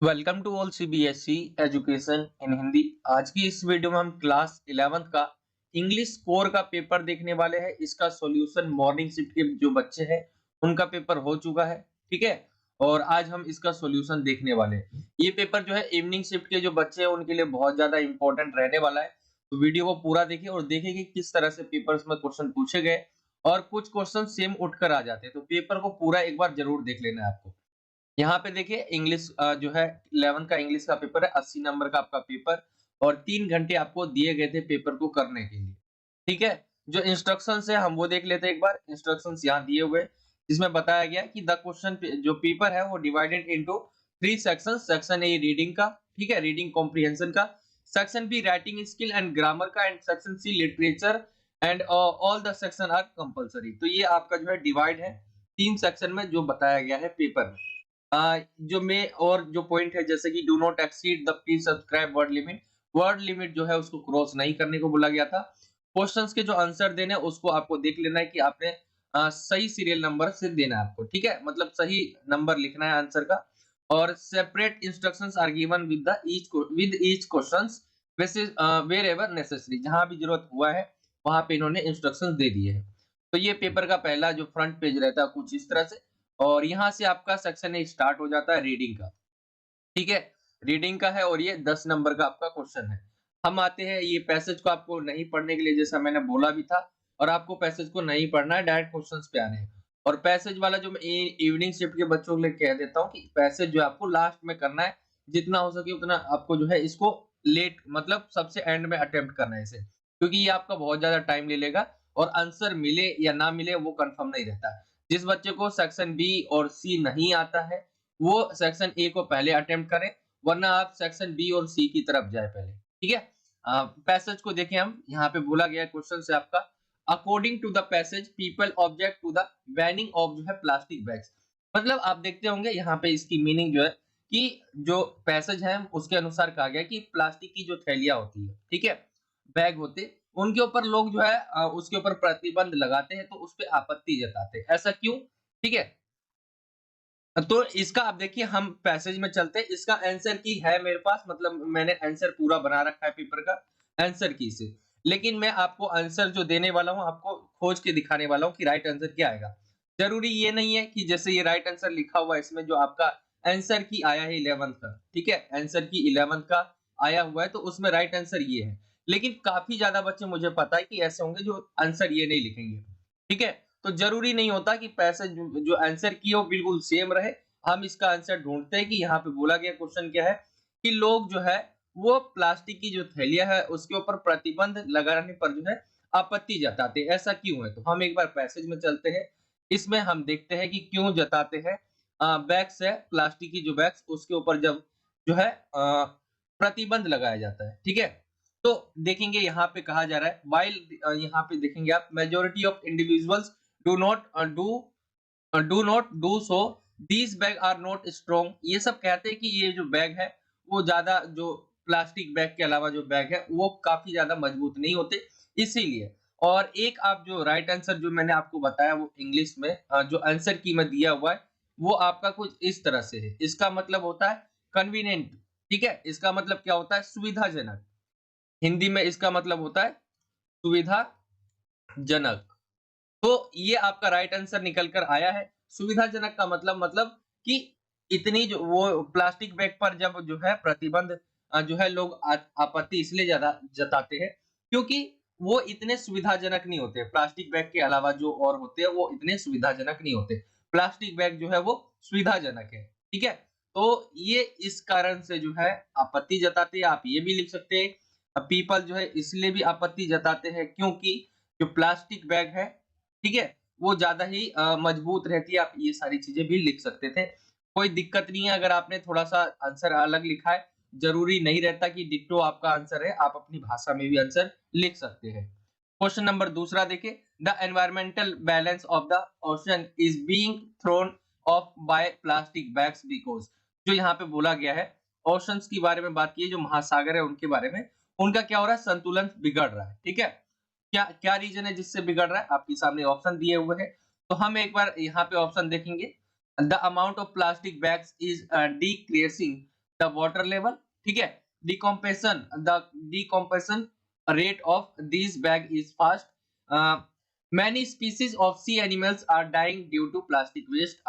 Welcome to all CBSE education in Hindi. आज की इस वीडियो में हम क्लास 11th का इंग्लिश कोर का पेपर देखने वाले हैं। इसका सॉल्यूशन मॉर्निंग शिफ्ट के जो बच्चे हैं उनका पेपर हो चुका है, ठीक है। और आज हम इसका सॉल्यूशन देखने वाले हैं। ये पेपर जो है इवनिंग शिफ्ट के जो बच्चे हैं उनके लिए बहुत ज्यादा इंपॉर्टेंट रहने वाला है। तो वीडियो को पूरा देखिए और देखिए कि किस तरह से पेपर्स में क्वेश्चन पूछे गए और कुछ क्वेश्चन सेम उठकर आ जाते हैं। तो पेपर को पूरा एक बार जरूर देख लेना है आपको। यहाँ पे देखिए इंग्लिश जो है 11 का इंग्लिश का पेपर है, 80 नंबर का आपका पेपर और 3 घंटे आपको दिए गए थे पेपर को करने के लिए, ठीक है। जो इंस्ट्रक्शंस है हम वो देख लेते हैं एक बार। इंस्ट्रक्शंस यहाँ दिए हुए हैं, जिसमें बताया गया है कि द क्वेश्चन जो पेपर है वो divided into 3 sections. Section A reading का, ठीक है, रीडिंग कॉम्प्रिहेंशन का। Section B writing skill and grammar का and section C literature and all the section are compulsory. तो ये आपका जो है डिवाइड है 3 सेक्शन में जो बताया गया है पेपर में। जो मैं और जो पॉइंट है जैसे कि do not exceed the pre subscribe word limit जो है उसको क्रॉस नहीं करने को बोला गया था। क्वेश्चंस के जो आंसर देने हैं उसको आपको देख लेना है कि आपने सही सीरियल नंबर से देना है आपको, ठीक है, मतलब सही नंबर लिखना है आंसर का। और separate instructions are given with each questions wherever necessary. जहां भी जरूरत हुआ है वहां पे इन्होंने इंस्ट्रक्शंस दे दिए हैं। तो ये पेपर का पहला जो फ्रंट पेज रहता है कुछ इस तरह से। और यहाँ से आपका सेक्शन ए स्टार्ट हो जाता है रीडिंग का, ठीक है। रीडिंग का है और ये 10 नंबर का आपका क्वेश्चन है। हम आते हैं ये पैसेज को आपको नहीं पढ़ने के लिए, जैसा मैंने बोला भी था। और आपको पैसेज को नहीं पढ़ना है, डायरेक्ट क्वेश्चंस पे आने हैं। और पैसेज वाला जो मैं इवनिंग शिफ्ट के बच्चों के लिए कह देता हूँ कि पैसेज जो है आपको लास्ट में करना है। जितना हो सके उतना आपको जो है इसको लेट मतलब सबसे एंड में अटेम्प्ट करना है इसे, क्योंकि ये आपका बहुत ज्यादा टाइम ले लेगा। और आंसर मिले या ना मिले वो कंफर्म नहीं रहता है। जिस बच्चे को सेक्शन बी और सी नहीं आता है वो सेक्शन ए को पहले अटेम्प्ट करें, वरना आप सेक्शन बी और सी की तरफ जाए पहले, ठीक है। पैसेज को देखें हम। यहाँ पे बोला गया क्वेश्चन से आपका according to the passage people object to the banning of जो है प्लास्टिक बैग्स। मतलब आप देखते होंगे यहाँ पे इसकी मीनिंग जो है कि जो पैसेज है उसके अनुसार कहा गया कि प्लास्टिक की जो थैलियां होती है, ठीक है, बैग होते, उनके ऊपर लोग जो है उसके ऊपर प्रतिबंध लगाते हैं, तो उस पे आपत्ति जताते हैं। ऐसा क्यों, ठीक है। तो इसका आप देखिए हम पैसेज में चलते हैं। इसका आंसर की है मेरे पास, मतलब मैंने आंसर पूरा बना रखा है पेपर का आंसर की से। लेकिन मैं आपको आंसर जो देने वाला हूं आपको खोज के दिखाने वाला हूं कि राइट आंसर क्या आएगा। जरूरी ये नहीं है कि जैसे ये राइट आंसर लिखा हुआ है इसमें जो आपका आंसर की आया है 11th का, ठीक है, आंसर की 11th का आया हुआ है तो उसमें राइट आंसर ये है। लेकिन काफी ज्यादा बच्चे मुझे पता है कि ऐसे होंगे जो आंसर ये नहीं लिखेंगे, ठीक है। तो जरूरी नहीं होता कि पैसेज जो आंसर की हो बिल्कुल सेम रहे। हम इसका आंसर ढूंढते हैं कि यहाँ पे बोला गया क्वेश्चन क्या है कि लोग जो है वो प्लास्टिक की जो थैलियां है उसके ऊपर प्रतिबंध लगाने पर जो है आपत्ति जताते हैं। ऐसा क्यों है? तो हम एक बार पैसेज में चलते हैं। इसमें हम देखते हैं कि क्यों जताते हैं। बैग्स है प्लास्टिक की जो बैग्स उसके ऊपर जब जो है प्रतिबंध लगाया जाता है, ठीक है। तो देखेंगे यहाँ पे कहा जा रहा है वाइल, यहाँ पे देखेंगे आप majority of individuals do not do not do so these bag are not strong. ये सब कहते हैं कि ये जो बैग है वो ज्यादा जो प्लास्टिक बैग के अलावा जो बैग है वो काफी ज्यादा मजबूत नहीं होते, इसीलिए। और एक आप जो राइट आंसर जो मैंने आपको बताया वो इंग्लिश में जो आंसर की में दिया हुआ है वो आपका कुछ इस तरह से है। इसका मतलब होता है कन्वीनियंट, ठीक है। इसका मतलब क्या होता है? सुविधाजनक। हिंदी में इसका मतलब होता है सुविधाजनक। तो ये आपका राइट आंसर निकल कर आया है। सुविधाजनक का मतलब कि इतनी जो वो प्लास्टिक बैग पर जब जो है प्रतिबंध जो है लोग आपत्ति इसलिए ज्यादा जताते हैं क्योंकि वो इतने सुविधाजनक नहीं होते। प्लास्टिक बैग के अलावा जो और होते हैं वो इतने सुविधाजनक नहीं होते। प्लास्टिक बैग जो है वो सुविधाजनक है, ठीक है। तो ये इस कारण से जो है आपत्ति जताते हैं। आप ये भी लिख सकते हैं पीपल जो है इसलिए भी आपत्ति जताते हैं क्योंकि जो प्लास्टिक बैग है, ठीक है, वो ज्यादा ही मजबूत रहती है। आप ये सारी चीजें भी लिख सकते थे, कोई दिक्कत नहीं है अगर आपने थोड़ा सा आंसर अलग लिखा है। जरूरी नहीं रहता कि डिट्टो आपका आंसर है, आप अपनी भाषा में भी आंसर लिख सकते हैं। क्वेश्चन नंबर दूसरा देखिए, the environmental balance of the ocean is being thrown off by plastic bags because. जो यहाँ पे बोला गया है ओशंस के बारे में बात की है, जो महासागर है उनके बारे में, उनका क्या हो रहा है? संतुलन बिगड़ रहा है, ठीक है। क्या क्या रीजन है जिससे बिगड़ रहा है? आपके सामने ऑप्शन दिए हुए हैं। तो हम एक बार यहाँ पे ऑप्शन देखेंगे। The amount of plastic bags is decreasing the water level, ठीक है। Decomposition rate of these bag is fast. Many species of sea animals are dying due to plastic waste.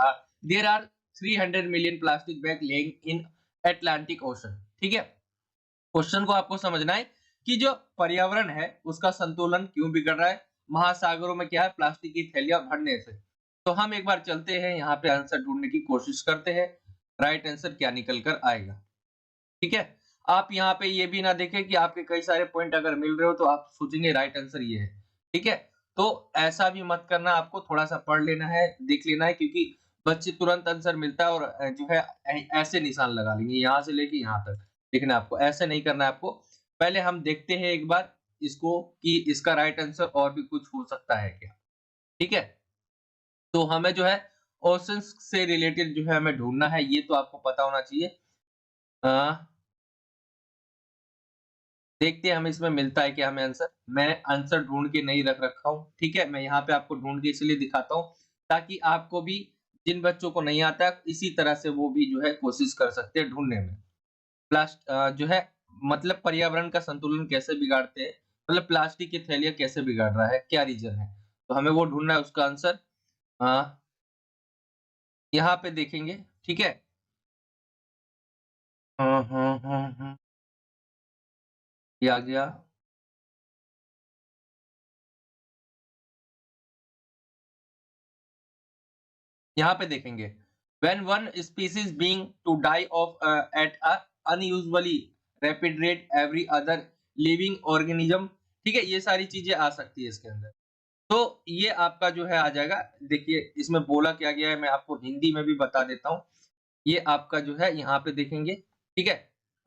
There are 300 million plastic bag laying in Atlantic Ocean. ठीक है, question को आपको समझना है कि जो पर्यावरण है उसका संतुलन क्यों बिगड़ रहा है, महासागरों में क्या है, प्लास्टिक की थैलियां भरने से। तो हम एक बार चलते हैं यहाँ पे आंसर ढूंढने की कोशिश करते हैं, राइट आंसर क्या निकल कर आएगा। ठीक है, आप यहाँ पे ये भी ना देखें कि आपके कई सारे पॉइंट अगर मिल रहे हो तो आप सोचेंगे राइट आंसर ये है। ठीक है, तो ऐसा भी मत करना, आपको थोड़ा सा पढ़ लेना है, देख लेना है, क्योंकि बच्चे तुरंत आंसर मिलता है और जो है ऐसे निशान लगा लेंगे यहाँ से लेके यहाँ तक। लेकिन आपको ऐसे नहीं करना है, आपको पहले हम देखते हैं एक बार इसको कि इसका राइट आंसर और भी कुछ हो सकता है क्या। ठीक है, तो हमें जो है ओशंस से रिलेटेड जो है हमें ढूंढना है, ये तो आपको पता होना चाहिए। देखते हैं हमें इसमें मिलता है क्या हमें आंसर। मैं आंसर ढूंढ के नहीं रख रखा हूँ, ठीक है, मैं यहाँ पे आपको ढूंढ के इसलिए दिखाता हूँ ताकि आपको भी, जिन बच्चों को नहीं आता इसी तरह से वो भी जो है कोशिश कर सकते हैं ढूंढने में। जो है मतलब पर्यावरण का संतुलन कैसे बिगाड़ते हैं, मतलब प्लास्टिक की थैलियां कैसे बिगाड़ रहा है, क्या रीजन है, तो हमें वो ढूंढना है उसका आंसर। यहाँ पे देखेंगे, ठीक है। ये आ गया। यहाँ पे देखेंगे, when one species being to die off at a unusually rapid rate every other living organism, ठीक है, ये सारी चीजें आ सकती है इसके अंदर। तो ये आपका जो है आ जाएगा। देखिए इसमें बोला क्या गया है, मैं आपको हिंदी में भी बता देता हूँ। ये आपका जो है यहाँ पे देखेंगे, ठीक है।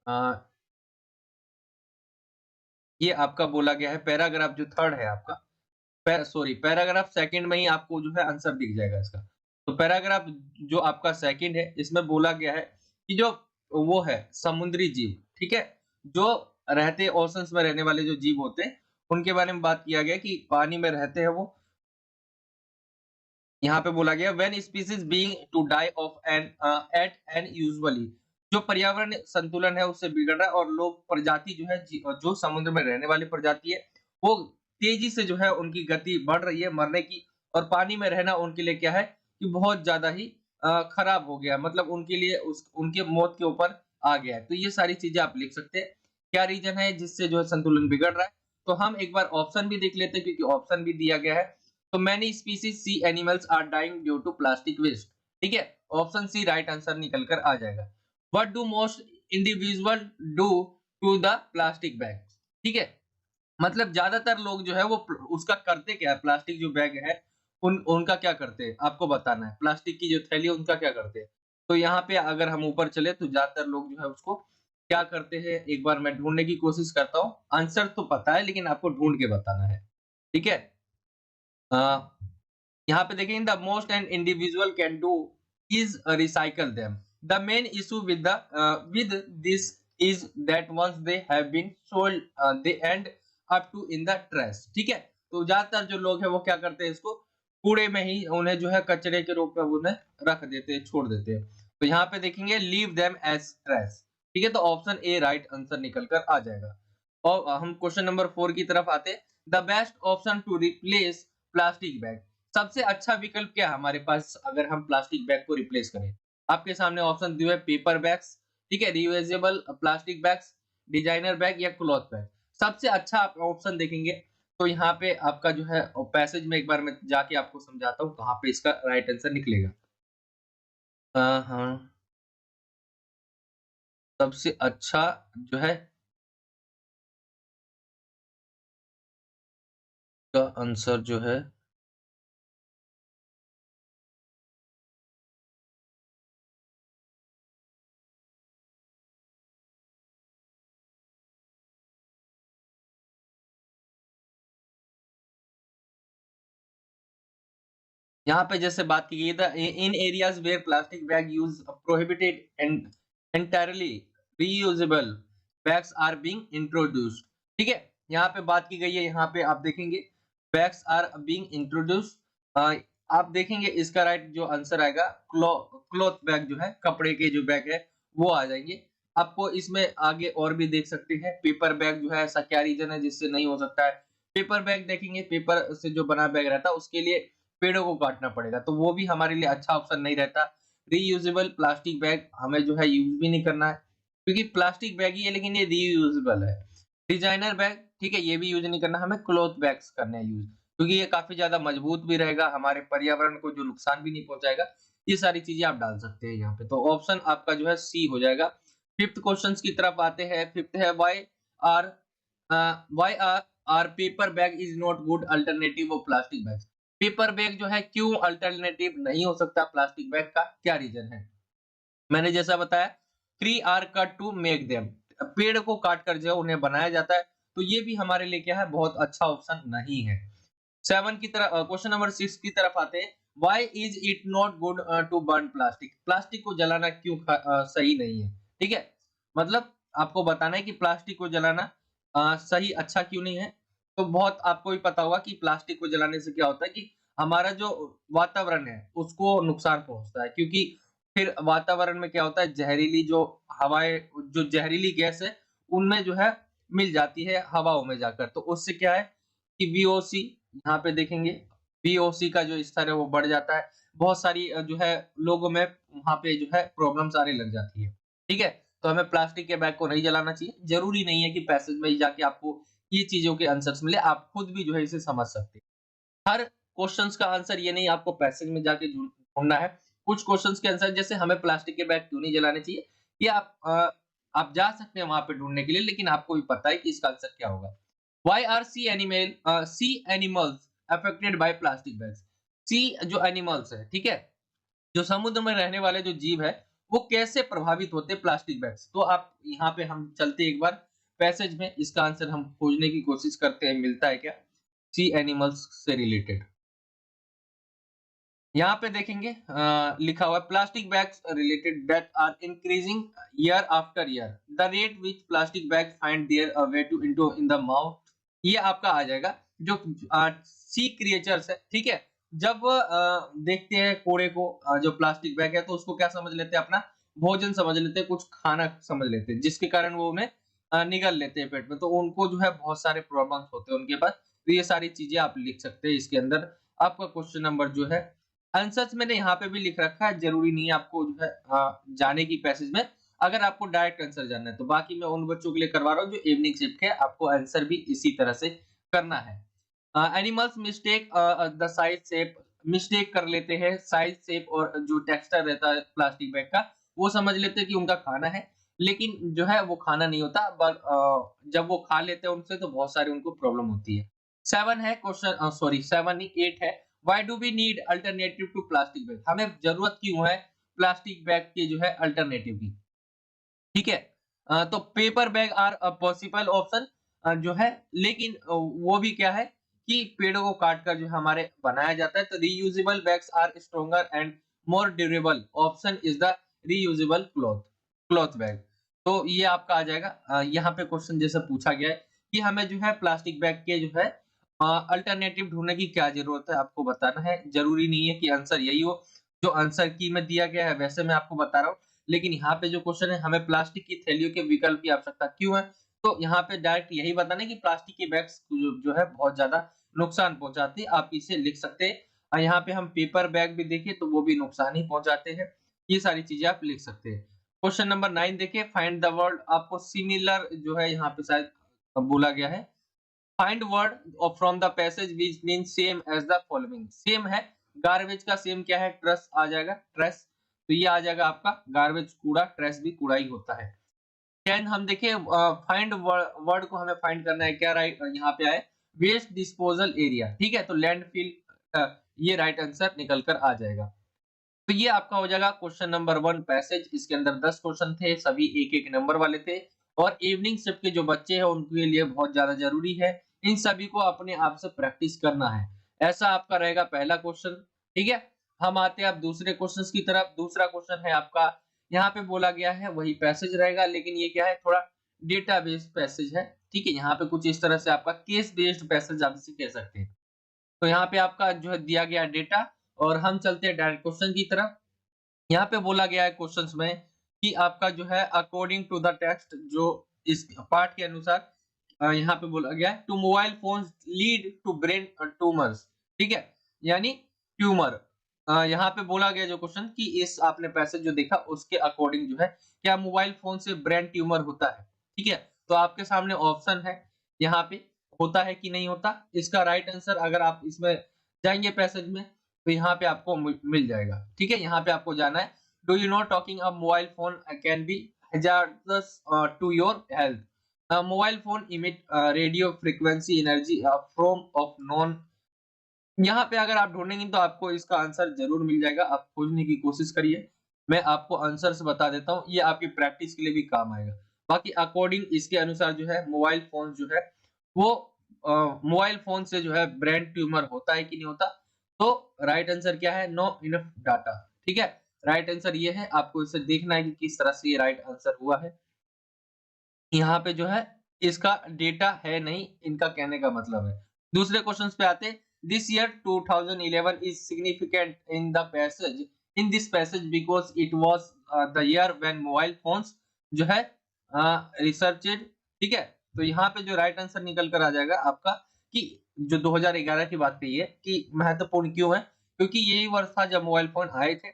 अ, ये आपका बोला गया है पैराग्राफ जो थर्ड है आपका, पैराग्राफ सेकंड में ही आपको जो है आंसर दिख जाएगा इसका। तो पैराग्राफ जो आपका सेकंड है इसमें बोला गया है कि जो वो है समुद्री जीव, ठीक है, जो रहते ओशंस में रहने वाले जो जीव होते हैं उनके बारे में बात किया गया कि पानी में रहते हैं वो। यहाँ पे बोला गया when species being to die off an at an usually, जो पर्यावरण संतुलन है उससे बिगड़ रहा है और लोग प्रजाति जो है जो समुद्र में रहने वाली प्रजाति है वो तेजी से जो है उनकी गति बढ़ रही है मरने की, और पानी में रहना उनके लिए क्या है कि बहुत ज्यादा ही खराब हो गया, मतलब उनके लिए उनके मौत के ऊपर आ गया है। तो ये सारी चीजें आप लिख सकते हैं, क्या रीजन है जिससे जो है संतुलन बिगड़ रहा है। तो हम एक बार ऑप्शन भी देख लेते हैं क्योंकि ऑप्शन भी दिया गया है। तो many species sea animals are dying due to plastic waste, ठीक है, ऑप्शन सी राइट आंसर निकल कर आ जाएगा। What do most individual do to the plastic bag, ठीक है, मतलब ज्यादातर लोग जो है वो उसका करते क्या है, प्लास्टिक जो बैग है उनका क्या करते हैं आपको बताना है, प्लास्टिक की जो थैली है उनका क्या करते हैं। तो यहाँ पे अगर हम ऊपर चले तो ज्यादातर लोग जो है उसको क्या करते हैं, एक बार मैं ढूंढने की कोशिश करता हूँ। आंसर तो पता है लेकिन आपको ढूंढ के बताना है, ठीक है। यहाँ पे देखेंगे the most an individual can do is recycle them. The main issue with this is that once they have been sold they end up to in the trash, ठीक है। तो ज्यादातर जो लोग हैं वो क्या करते हैं, इसको कूड़े में ही उन्हें जो है कचरे के रूप में उन्हें रख देते हैं, छोड़ देते हैं। तो यहाँ पे देखेंगे लीव देम एज ट्रैश, ठीक है, तो ऑप्शन ए राइट आंसर निकल कर आ जाएगा। और हम क्वेश्चन नंबर 4 की तरफ आते हैं। The best option to replace plastic bag, सबसे अच्छा विकल्प क्या है हमारे पास अगर हम प्लास्टिक बैग को रिप्लेस करें। आपके सामने ऑप्शन दिए पेपर बैग्स, ठीक है, reusable plastic bags, designer bag या क्लॉथ बैग। सबसे अच्छा आप ऑप्शन देखेंगे तो यहाँ पे आपका जो है पैसेज में एक बार मैं जाके आपको समझाता हूँ कहाँ पे इसका राइट आंसर निकलेगा। हाँ, सबसे अच्छा जो है का आंसर जो है यहाँ पे जैसे बात की गई था in areas where plastic bag use prohibited and entirely reusable bags are being introduced, ठीक है। यहाँ पे बात की गई है, यहाँ पे आप देखेंगे बैग्स आर बीइंग इंट्रोड्यूस्ड। आप देखेंगे इसका राइट जो आंसर आएगा क्लॉथ बैग जो है, कपड़े के जो बैग है वो आ जाएंगे। आपको इसमें आगे और भी देख सकते हैं, पेपर बैग जो है ऐसा क्या रीज़न है जिससे नहीं हो सकता है? पेपर बैग देखेंगे, पेपर से जो बना बैग रहता है उसके लिए पेड़ों को काटना पड़ेगा, तो वो भी हमारे लिए अच्छा ऑप्शन नहीं रहता। रीयूजेबल प्लास्टिक बैग हमें जो है यूज़ भी नहीं करना है, क्योंकि प्लास्टिक बैग ही है लेकिन ये रीयूजेबल है। डिज़ाइनर बैग ठीक है, ये भी यूज़ नहीं करना, हमें क्लॉथ बैग्स करने हैं यूज़, क्योंकि ये काफ़ी ज़्यादा मजबूत भी रहेगा, हमारे पर्यावरण को जो नुकसान भी नहीं पहुँचाएगा। ये सारी चीज़ें आप डाल सकते हैं यहाँ पे, तो ऑप्शन आपका जो है सी हो जाएगा। 5th क्वेश्चंस की तरफ आते हैं। 5th है are why are paper bag is not good alternative of plastic bags. Paper bag जो है क्यों अल्टरनेटिव नहीं हो सकता प्लास्टिक बैग का, क्या रीज़न है? मैंने जैसा बताया, tree are cut to make them, पेड़ को काट कर जो उन्हें बनाया जाता है, तो ये भी हमारे लिए क्या है, बहुत अच्छा ऑप्शन नहीं है। 7 की तरफ क्वेश्चन नंबर 6 की तरफ आते हैं। Why is it not good to burn plastic? Plastic को जलाना क्यों सही नहीं है? ठीक है, मतलब आपको बताना है कि प्लास्टिक को जलाना सही अच्छा क्यों नहीं है। तो बहुत आपको भी पता होगा कि प्लास्टिक को जलाने से क्या होता है कि हमारा जो वातावरण है उसको नुकसान पहुंचता है, क्योंकि फिर वातावरण में क्या होता है, जहरीली जो हवाएं, जो जहरीली गैस है उनमें जो है मिल जाती है हवाओं में जाकर, तो उससे क्या है कि वीओसी, यहाँ पे देखेंगे वीओसी का जो स्तर है वो बढ़ जाता है। बहुत सारी जो है लोगों में वहाँ पे जो है प्रॉब्लम्स आने लग जाती है। ठीक है? तो हमें प्लास्टिक के बैग को नहीं जलाना चाहिए। ज़रूरी नहीं है कि पैसेज में ही जाके आपको ये चीज़ों के आंसर्स मिले, आप खुद भी जो है इसे समझ सकते हैं। हर क्वेश्चंस का आंसर ये नहीं आपको पैसेज में जाके ढूँढना है। कुछ क्वेश्चंस के आंसर जैसे हमें प्लास्टिक के बैग क्यों नहीं जलाने चाहिए, ये आप जा सकते हैं वहाँ पे ढूँढने के लिए, लेकिन आपको भी पता है कि इसका आंसर क्या होगा। Why are sea animals affected by plastic bags? Sea जो एनिमल्स है, ठीक है? जो समुद्र में रहने वाले जो जीव है, वो कैसे प्रभावित होते हैं प्लास्टिक बैग से? तो आप यहाँ पे हम चलते हैं एक बार पैसेज में, इसका आंसर हम खोजने की कोशिश करते हैं, मिलता है क्या? सी एनिमल्स से रिलेटेड। यहाँ पे देखेंगे लिखा हुआ है plastic bags related that are increasing year after year, the rate which plastic bag find their way to into in the mouth. ये आपका आ जाएगा जो सी क्रिएचर्स है, ठीक है? जब वो देखते हैं कूड़े को, जो प्लास्टिक बैग है, तो उसको क्या समझ लेते हैं, अपना भोजन समझ लेते हैं, कुछ खाना समझ लेते हैं, जिसके कारण वो उन्हें निगल लेते हैं पेट में, तो उनको जो है बहुत सारे प्रॉब्लम्स होते हैं उनके पास। तो ये सारी चीजें आप लिख सकते हैं इसके अंदर। आपका क्वेश्चन नंबर जो है आंसर्स मैंने यहाँ पे भी लिख रखा है, ज़रूरी नहीं है आपको जो है जाने की पैसेज में। अगर आपको डायरेक्ट आंसर जानना है, तो बाकी मैं उन बच्चों के लिए करवा रहा हूँ जो इवनिंग शिफ्ट है, आपको आंसर भी इसी तरह से करना है। Animals mistake the size shape, mistake कर लेते हैं साइज शेप और जो टेक्सचर रहता है प्लास्टिक बैग का, वो समझ लेते हैं कि उनका खाना है, लेकिन जो है वो खाना नहीं होता, जब वो खा लेते हैं उनसे तो बहुत सारी उनको प्रॉब्लम होती है। 7 है क्वेश्चन, सॉरी 7 नहीं 8 है। Why do we need alternative to plastic bag? हमें जरूरत क्यों है प्लास्टिक बैग की जो है अल्टरनेटिव की? ठीक है? तो paper bag are a possible option जो है, लेकिन वो भी क्या है कि पेड़ों को काट कर जो हमारे बनाया जाता है, तो reusable bags are stronger and more durable, option is the reusable cloth bag. तो ये आपका आ जाएगा। यहाँ पे क्वेश्चन जैसे पूछा गया है कि हमें जो है प्लास्टिक बैग के जो है अल्टरनेटिव ढूंढने की क्या जरूरत है, आपको बताना है। जरूरी नहीं है कि आंसर यही हो जो आंसर की में दिया गया है, वैसे मैं आपको बता रहा हूँ, लेकिन यहाँ पे जो क्वेश्चन है हमें प्लास्टिक की थैलियों के विकल्प की आवश्यकता क्यों है, तो यहाँ पे डायरेक्ट यही बताना है कि प्लास्टिक के बैग्स जो है बहुत ज्यादा नुकसान पहुंचाती है, आप इसे लिख सकते हैं। और यहाँ पे हम पेपर बैग भी देखें तो वो भी नुकसान ही पहुंचाते हैं। ये सारी चीजें आप लिख सकते हैं। क्वेश्चन नंबर 9 देखिए, फाइंड द वर्ड, आपको सिमिलर जो है यहाँ पे शायद बोला गया है। Find word from the passage which mean same as the following. Same है, गार्बेज का सेम क्या है, ट्रस आ जाएगा, ट्रेस, तो ये आ जाएगा आपका गार्बेज कूड़ा, ट्रेस भी कूड़ा ही होता है। 10 हम देखिए, फाइंड वर्ड को हमें फाइंड करना है, क्या राइट यहाँ पे आए, वेस्ट डिस्पोजल एरिया, ठीक है? तो लैंडफिल, ये राइट आंसर निकल कर आ जाएगा। तो ये आपका हो जाएगा क्वेश्चन नंबर 1 पैसेज। इसके अंदर 10 क्वेश्चन थे, सभी एक-एक नंबर वाले थे, और इवनिंग शिफ्ट के जो बच्चे हैं उनके लिए बहुत ज्यादा जरूरी है इन सभी को अपने आप से प्रैक्टिस करना है। ऐसा आपका रहेगा पहला क्वेश्चन, ठीक है? हम आते हैं अब दूसरे क्वेश्चंस की तरफ। दूसरा क्वेश्चन है आपका, यहाँ पे बोला गया है वही पैसेज रहेगा, लेकिन ये क्या है, थोड़ा डेटा बेस्ड पैसेज है, ठीक है? यहाँ पे कुछ इस तरह से आपका केस बेस्ड पैसेज आप इसे कह सकते हैं। तो यहाँ पे आपका जो है दिया गया डेटा, और हम चलते हैं डायरेक्ट क्वेश्चन की तरफ। यहाँ पे बोला गया है क्वेश्चंस में, कि आपका जो है अकॉर्डिंग टू द टेक्स्ट, जो इस पाठ के अनुसार यहाँ पे बोला गया है, to mobile phones lead to brain tumours, ठीक है, यानी ट्यूमर। यहाँ पे बोला गया जो क्वेश्चन कि इस आपने पैसेज जो देखा उसके अकॉर्डिंग जो है क्या मोबाइल फोन से ब्रेन ट्यूमर होता है, ठीक है। तो आपके सामने ऑप्शन है यहाँ पे, होता है कि नहीं होता। इसका राइट आंसर अगर आप इसमें जाएंगे पैसेज में तो यहाँ पे आपको मिल जाएगा, ठीक है। यहाँ पे आपको जाना है, do you know talking a mobile phone can be hazardous to your health. Mobile phone emit radio frequency energy from of non। यहाँ पे अगर आप ढूंढेंगे तो आपको इसका आंसर जरूर मिल जाएगा, आप खोजने की कोशिश करिए। मैं आपको आंसर्स बता देता हूँ, ये आपकी प्रैक्टिस के लिए भी काम आएगा। बाकी अकॉर्डिंग इसके अनुसार जो है मोबाइल फोन जो है वो मोबाइल फोन से जो है ब्रेन ट्यूमर होता है कि नहीं होता। तो राइट आंसर क्या है, नो इनफ डाटा, ठीक है। राइट आंसर ये है, आपको इसे देखना है कि किस तरह से ये राइट आंसर हुआ है। यहाँ पे जो है इसका डेटा है नहीं, इनका कहने का मतलब है। दूसरे क्वेश्चंस पे आते हैं। This year 2011 is significant in the passage, in this passage because it was the year when mobile phones जो है रिसर्चेड, ठीक है। तो यहाँ पे जो राइट आंसर निकल कर आ जाएगा आपका कि जो 2011 की बात कही है कि महत्वपूर्ण क्यों है, क्योंकि यही वर्ष था जब मोबाइल फोन आए थे।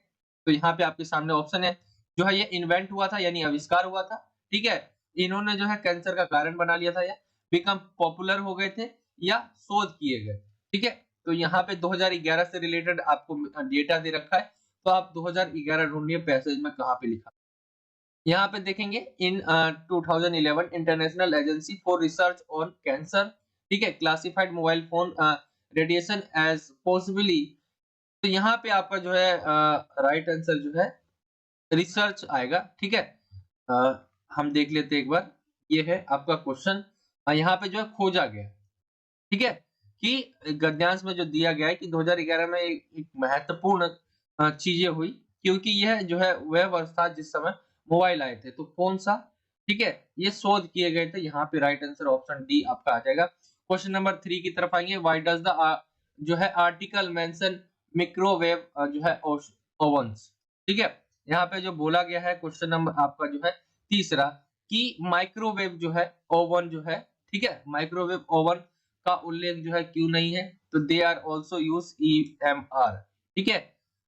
तो यहाँ पे आपके सामने ऑप्शन है, जो है ये इन्वेंट हुआ था यानी आविष्कार हुआ था, ठीक है। इन्होंने जो है कैंसर का कारण बना लिया था, या बिकम पॉपुलर हो गए थे, या शोध किए गए, ठीक है। तो यहाँ पे 2011 से रिलेटेड आपको डेटा दे रखा है, तो आप 2011 ढूंढिए पैसेज में कहाँ पे लिखा। यहाँ पे देखेंगे in 2011 International Agency for Research on Cancer, ठीक है, classified mobile phone radiation as possibly. तो यहाँ पे आपका जो है राइट आंसर जो है रिसर्च आएगा, ठीक है। हम देख लेते हैं एक बार, ये है आपका क्वेश्चन। यहाँ पे जो है खोजा गया, ठीक है, कि गद्यांश में जो दिया गया है कि 2011 में एक महत्वपूर्ण चीजें हुई, क्योंकि यह जो है वह वर्ष था जिस समय मोबाइल आए थे। तो कौन सा, ठीक है, ये शोध किए गए थे। यहाँ पे राइट आंसर ऑप्शन डी आपका आ जाएगा। क्वेश्चन नंबर 3 की तरफ आएंगे। व्हाई डज द जो है आर्टिकल मेंशन माइक्रोवेव जो है ओवंस, ठीक है। यहाँ पे जो बोला गया है क्वेश्चन नंबर आपका जो है तीसरा, कि माइक्रोवेव जो है ओवन जो है, ठीक है, माइक्रोवेव ओवन का उल्लेख जो है क्यों नहीं है। तो they are also use EMR, ठीक है,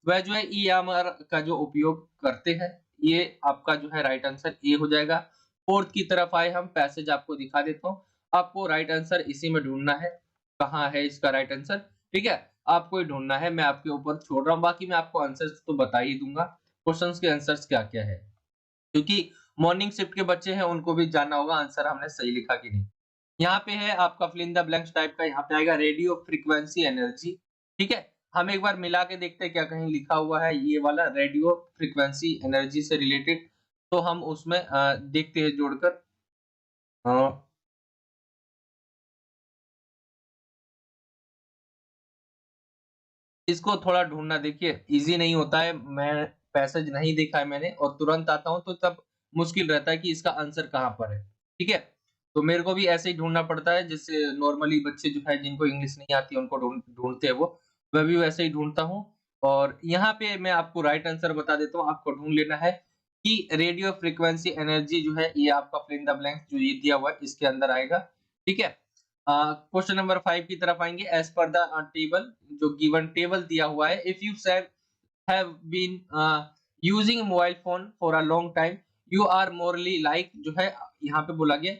वह जो है EMR का जो उपयोग करते हैं। ये आपका जो है राइट आंसर ए हो जाएगा। फोर्थ की तरफ आए हम, पैसेज आपको दिखा देता हूँ। आपको राइट आंसर इसी में ढूंढना है, कहाँ है इसका राइट आंसर, ठीक है, आपको ही ढूंढना है। मैं आपके ऊपर छोड़ रहा हूँ, बाकी मैं आपको आंसर्स तो बता ही दूंगा, क्वेश्चंस के आंसर्स क्या क्या है, क्योंकि मॉर्निंग शिफ्ट के बच्चे हैं, उनको भी जानना होगा आंसर हमने सही लिखा कि नहीं। यहाँ पे है आपका fill in the blanks type का, यहाँ पे आएगा रेडियो फ्रीक्वेंसी एनर्जी, ठीक है। हम एक बार मिला के देखते हैं क्या कहीं लिखा हुआ है ये वाला रेडियो फ्रीक्वेंसी एनर्जी से रिलेटेड। तो हम उसमें देखते हैं जोड़कर। अ, इसको थोड़ा ढूंढना देखिए इजी नहीं होता है। मैं पैसेज नहीं देखा है मैंने, और तुरंत आता हूँ तो तब मुश्किल रहता है कि इसका आंसर कहाँ पर है, ठीक है। तो मेरे को भी ऐसे ही ढूंढना पड़ता है, जैसे नॉर्मली बच्चे जो है जिनको इंग्लिश नहीं आती है उनको ढूंढते हैं वो, मैं भी वैसे ही ढूंढता हूँ। और यहाँ पे मैं आपको राइट आंसर बता देता हूँ, आपको ढूंढ लेना है कि रेडियो फ्रीक्वेंसी एनर्जी जो है ये आपका फिल इन द ब्लैंक्स जो ये दिया हुआ है इसके अंदर आएगा, ठीक है। क्वेश्चन नंबर 5 की तरफ आएंगे। एज पर द टेबल, जो गिवन टेबल दिया हुआ है, if you have been using mobile phone for a long time, you are morally like, जो है यहाँ पे बोला गया,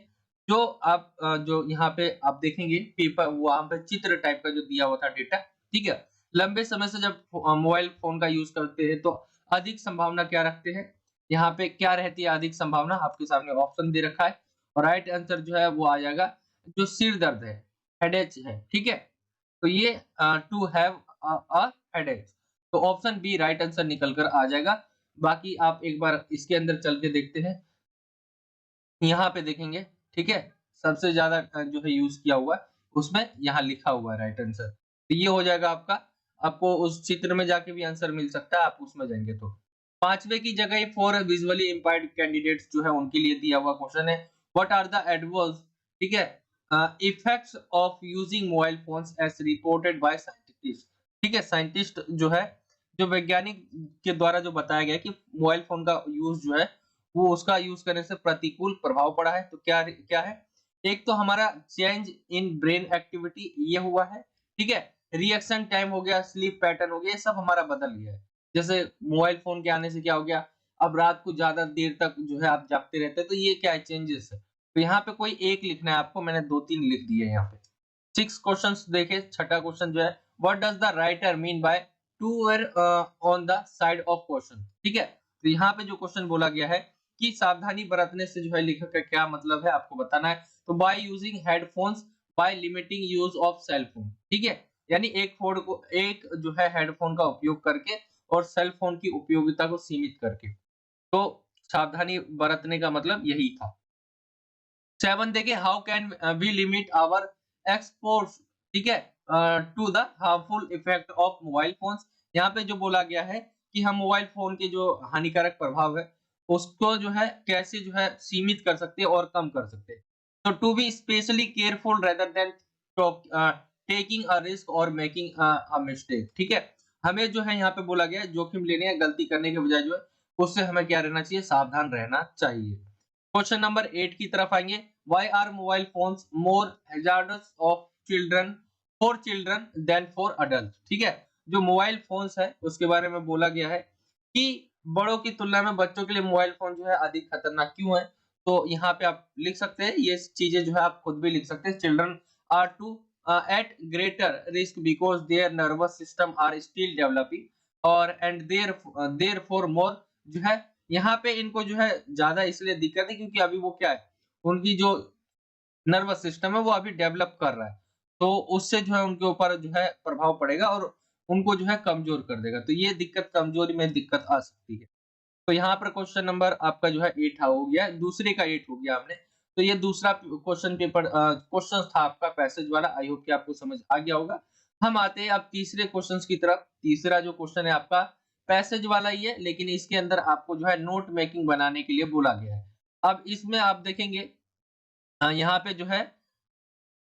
जो आप जो यहाँ पे आप देखेंगे पेपर, वहां पे चित्र टाइप का जो दिया हुआ था डेटा, ठीक है। लंबे समय से जब मोबाइल फोन का यूज करते हैं तो अधिक संभावना क्या रखते हैं, यहाँ पे क्या रहती है अधिक संभावना, आपके सामने ऑप्शन दे रखा है। और राइट आंसर जो है वो आ जाएगा जो सिर दर्द है, हेडेक है, ठीक है। तो ये टू हैव अ हेडेक, तो ऑप्शन बी राइट आंसर निकल कर आ जाएगा। बाकी आप एक बार इसके अंदर चल के देखते हैं, यहाँ पे देखेंगे, ठीक है, सबसे ज्यादा जो है यूज किया हुआ है उसमें यहाँ लिखा हुआ है राइट आंसर। तो ये हो जाएगा आपका, आपको उस चित्र में जाके भी आंसर मिल सकता है, आप उसमें जाएंगे तो। पांचवे की जगह फॉर विजुअली इम्पायर्ड कैंडिडेट्स जो है उनके लिए दिया हुआ क्वेश्चन है, व्हाट आर द एडवर्स, ठीक है, effects of using mobile phones as reported by scientist, ठीक है। साइंटिस्ट जो है, जो वैज्ञानिक के द्वारा जो बताया गया कि मोबाइल फोन का यूज जो है वो उसका यूज करने से प्रतिकूल प्रभाव पड़ा है। तो क्या क्या है? एक तो हमारा चेंज इन ब्रेन एक्टिविटी ये हुआ है, ठीक है? रिएक्शन टाइम हो गया, स्लीप पैटर्न हो गया, ये सब हमारा बदल गया है। जैसे मोबाइल फोन के आने से क्या हो गया, अब रात को ज्यादा देर तक जो है आप जागते रहते हैं, तो ये क्या है, चेंजेस है। तो यहाँ पे कोई एक लिखना है आपको, मैंने 2-3 लिख दिए यहाँ पे। 6 क्वेश्चंस देखे, छठा क्वेश्चन जो है, what does the writer mean by two were on the side of question, ठीक है? तो यहाँ पे जो क्वेश्चन बोला गया है कि सावधानी बरतने से जो है लेखक का क्या मतलब है, आपको बताना है। तो by using headphones, by limiting use of cell phone, ठीक है? यानी एक जो है हेडफोन का उपयोग करके और सेल फोन की उपयोगिता को सीमित करके। तो सावधानी बरतने का मतलब यही था। 7 देखिए, how can we limit our export, ठीक है, to the harmful effect of mobile phones. यहाँ पे जो बोला गया है कि हम मोबाइल फोन के जो हानिकारक प्रभाव है उसको जो है कैसे जो है सीमित कर सकते हैं और कम कर सकते हैं। तो to be specially careful rather than taking a risk और मेकिंग अ मिस्टेक, ठीक है? हमें जो है यहाँ पे बोला गया है जोखिम लेने या गलती करने के बजाय जो है उससे हमें क्या रहना चाहिए, सावधान रहना चाहिए। क्वेश्चन नंबर 8 की तरफ आएंगे। Why are mobile phones more hazardous of children for children than for adults? ठीक है, जो मोबाइल फोन्स है उसके बारे में बोला गया है कि बड़ों की तुलना में बच्चों के लिए मोबाइल फोन जो है अधिक खतरनाक क्यों है। तो यहाँ पे आप लिख सकते हैं ये चीजें जो है आप खुद भी लिख सकते हैं। Children are to at greater risk because their nervous system are still developing और एंड देयर फॉर मोर जो है यहाँ पे इनको जो है ज्यादा इसलिए दिक्कत है क्योंकि अभी वो क्या है, उनकी जो नर्वस सिस्टम है वो अभी डेवलप कर रहा है। तो उससे जो है उनके ऊपर जो है प्रभाव पड़ेगा और उनको जो है कमजोर कर देगा। तो ये दिक्कत, कमजोरी में दिक्कत आ सकती है। तो यहाँ पर क्वेश्चन नंबर आपका जो है 8 हो गया, दूसरे का 8 हो गया आपने। तो ये दूसरा क्वेश्चन पेपर क्वेश्चन था आपका पैसेज वाला। आई होप कि आपको समझ आ गया होगा। हम आते हैं अब तीसरे क्वेश्चंस की तरफ। तीसरा जो क्वेश्चन है आपका पैसेज वाला ही है, लेकिन इसके अंदर आपको जो है नोट मेकिंग बनाने के लिए बोला गया है। अब इसमें आप देखेंगे यहाँ पे जो है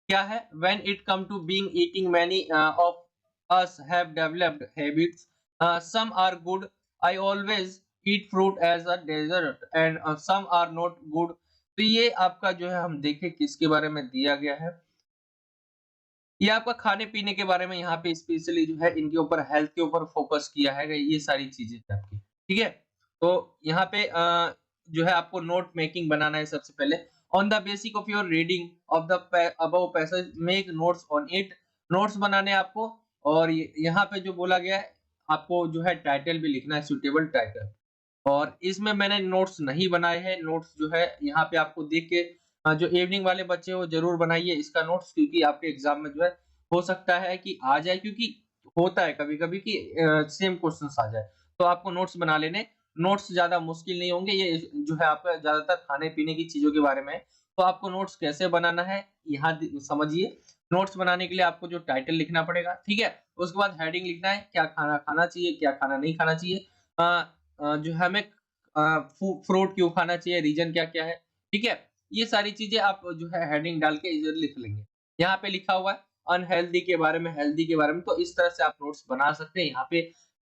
क्या है, when it come to being eating, many of us have developed habits, some are good, I always eat fruit as a dessert and some are not good। तो ये आपका जो है हम देखें किसके बारे में दिया गया है, ये आपका खाने पीने के बारे में यहाँ पे स्पेशली जो है इनके ऊपर हेल्थ के ऊपर फोकस किया है, ये सारी चीजें हैं आपकी, ठीक है? तो यहाँ पे जो है आपको नोट मेकिंग बनाना है सबसे पहले। On the basic of your reading of the above passage make notes on it. Notes बनाने हैं आपको। और यहाँ पे जो बोला गया है आपको जो है टाइटल भी लिखना है, सुटेबल टाइटल। और इसमें मैंने नोट्स नहीं बनाए हैं। नोट्स जो है यहाँ पे आपको देख के जो इवनिंग वाले बच्चे हो जरूर बनाइए इसका नोट्स, क्योंकि आपके एग्जाम में जो है हो सकता है कि आ जाए, क्योंकि होता है कभी-कभी कि सेम क्वेश्चंस आ जाए। तो आपको नोट्स बना लेने। नोट्स ज्यादा मुश्किल नहीं होंगे, ये जो है आपका ज्यादातर खाने-पीने की चीजों के बारे में है। तो आपको नोट्स कैसे बनाना है यहाँ समझिए। नोट्स बनाने के लिए आपको जो टाइटल लिखना पड़ेगा, ठीक है? उसके बाद हेडिंग लिखना है, क्या खाना खाना चाहिए, क्या खाना नहीं खाना चाहिए। जो हमें फ्रूट क्यों खाना चाहिए, रीजन क्या-क्या है, ठीक है? ये सारी चीजें आप जो है हेडिंग डाल के इधर लिख लेंगे। यहाँ पे लिखा हुआ है अनहेल्दी के बारे में, हेल्दी के बारे में, तो इस तरह से आप नोट्स बना सकते हैं। यहाँ पे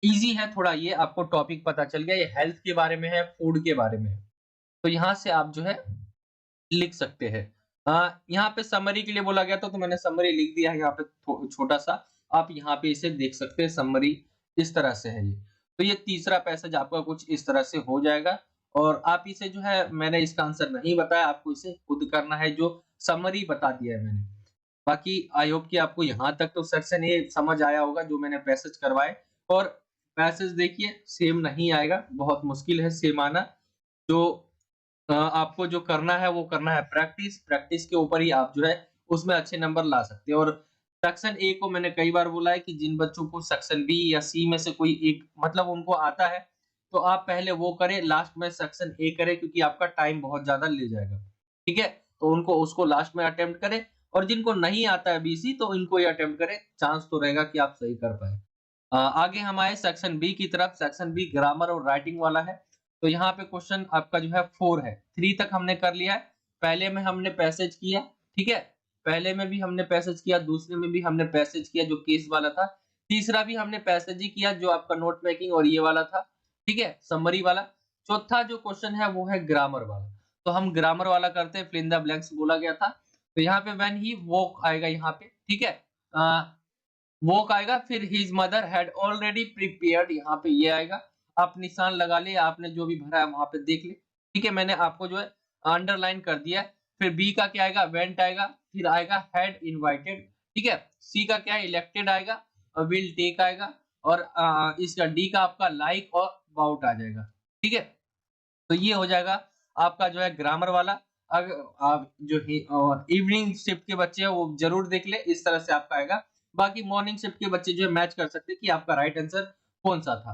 इजी है थोड़ा, ये आपको टॉपिक पता चल गया, ये हेल्थ के बारे में है, फूड के बारे में है। तो यहाँ से आप जो है लिख सकते हैं। यहाँ पे समरी के लिए बोला गया था तो मैंने समरी लिख दिया है यहाँ पे छोटा सा। आप यहाँ पे इसे देख सकते हैं, समरी इस तरह से है ये। तो ये तीसरा पैसेज आपका कुछ इस तरह से हो जाएगा और आप इसे जो है, मैंने इसका आंसर नहीं बताया, आपको इसे खुद करना है जो समरी बता दिया है मैंने। बाकी आई होप कि आपको यहाँ तक तो सेक्शन ए समझ आया होगा जो मैंने पैसेज करवाए। और पैसेज देखिए सेम नहीं आएगा, बहुत मुश्किल है सेम आना। जो आपको जो करना है वो करना है प्रैक्टिस। प्रैक्टिस के ऊपर ही आप जो है उसमें अच्छे नंबर ला सकते हैं। और सेक्शन ए को मैंने कई बार बोला है कि जिन बच्चों को सेक्शन बी या सी में से कोई एक मतलब उनको आता है तो आप पहले वो करें, लास्ट में सेक्शन ए करें, क्योंकि आपका टाइम बहुत ज्यादा ले जाएगा, ठीक है? तो उनको उसको लास्ट में अटेम्प्ट करें। और जिनको नहीं आता है बीसी तो इनको ये अटेम्प्ट करें, चांस तो रहेगा कि आप सही कर पाए। आगे हम आए सेक्शन बी की तरफ। सेक्शन बी ग्रामर और राइटिंग वाला है। तो यहाँ पे क्वेश्चन आपका जो है 4 है। 3 तक हमने कर लिया है। पहले में हमने पैसेज किया, ठीक है? पहले में भी हमने पैसेज किया, दूसरे में भी हमने पैसेज किया जो केस वाला था। तीसरा भी हमने पैसेज ही किया जो आपका नोट मेकिंग और ये वाला था, ठीक है? समरी वाला। चौथा जो क्वेश्चन है वो है ग्रामर वाला। तो हम ग्रामर वाला करते हैं, फिल इन द ब्लैंक्स बोला गया था। तो यहाँ पे व्हेन ही वॉक आएगा यहाँ पे, ठीक है। वॉक आएगा, फिर his mother had already prepared, यहाँ पे ये आएगा। आप निशान लगा ले, आपने जो भी भरा है वहां पे देख ले, ठीक है। मैंने आपको जो है अंडरलाइन कर दिया है। फिर बी का क्या आएगा, वेंट आएगा, फिर आएगा हैड इनवाइटेड, ठीक है। सी का क्या है, इलेक्टेड आएगा, और विल टेक आएगा, और इसका डी का आपका लाइक और अबाउट आ जाएगा, ठीक है। तो ये हो जाएगा आपका जो है ग्रामर वाला। अगर आप जो इवनिंग शिफ्ट के बच्चे हैं वो जरूर देख ले, इस तरह से आपका आएगा। बाकी मॉर्निंग शिफ्ट के बच्चे जो है मैच कर सकते हैं कि आपका राइट आंसर कौन सा था।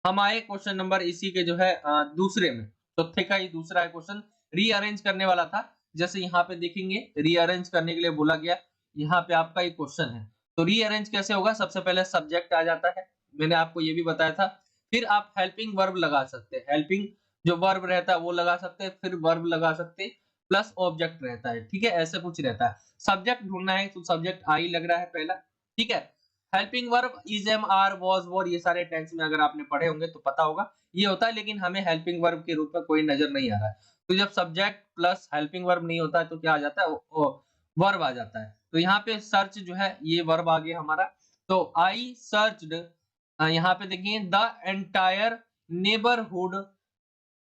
हम आए क्वेश्चन नंबर इसी के जो है दूसरे में, चौथे का ही दूसरा है क्वेश्चन, रीअरेंज करने वाला था। जैसे यहाँ पे देखेंगे रीअरेंज करने के लिए बोला गया, यहाँ पे आपका एक क्वेश्चन है। तो रीअरेंज कैसे होगा, सबसे पहले सब्जेक्ट आ जाता है, मैंने आपको ये भी बताया था। फिर आप हेल्पिंग वर्ब लगा सकते हैं, हेल्पिंग जो वर्ब रहता है वो लगा सकते हैं, फिर वर्ब लगा सकते हैं, प्लस ऑब्जेक्ट रहता है, ठीक है। ऐसे कुछ रहता है। सब्जेक्ट ढूंढना है तो सब्जेक्ट आई लग रहा है पहला, ठीक है। Helping verb is, am, are, was, were, ये सारे टेंस में अगर आपने पढ़े होंगे तो पता होगा ये होता है, लेकिन हमें हेल्पिंग वर्ब के रूप में कोई नजर नहीं आ रहा है। तो जब सब्जेक्ट प्लस हेल्पिंग वर्ब नहीं होता है तो क्या आ जाता है, वर्ब आ जाता है। तो यहाँ पे सर्च जो है ये वर्ब आ गया हमारा। तो आई सर्चड, यहाँ पे देखिए द एंटायर नेबरहुड,